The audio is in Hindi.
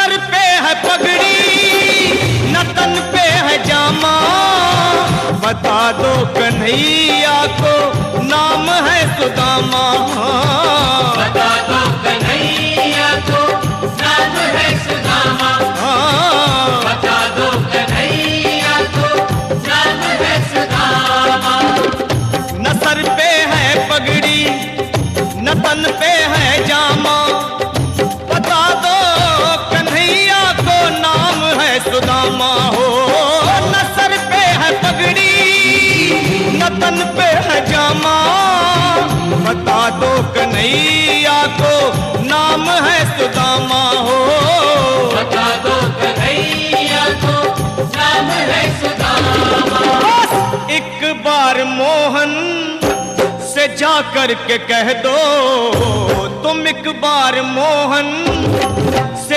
सर पे है पगड़ी न तन पे है जामा, बता दो कन्हैया को नाम है सुदामा। बता दो कन्हैया को नाम है सुदामा। बता दो कन्हैया को नाम है सुदामा। न सर पे है पगड़ी न तन पे है जामा, बता दो कन्हैया को नाम है सुदामा। हो न सर पे है पगड़ी न तन पे है जामा, बता दो कन्हैया को नाम है सुदामा। हो बता दो कन्हैया को नाम है सुदामा। बस एक बार मोहन से जा कर के कह दो, तुम एक बार मोहन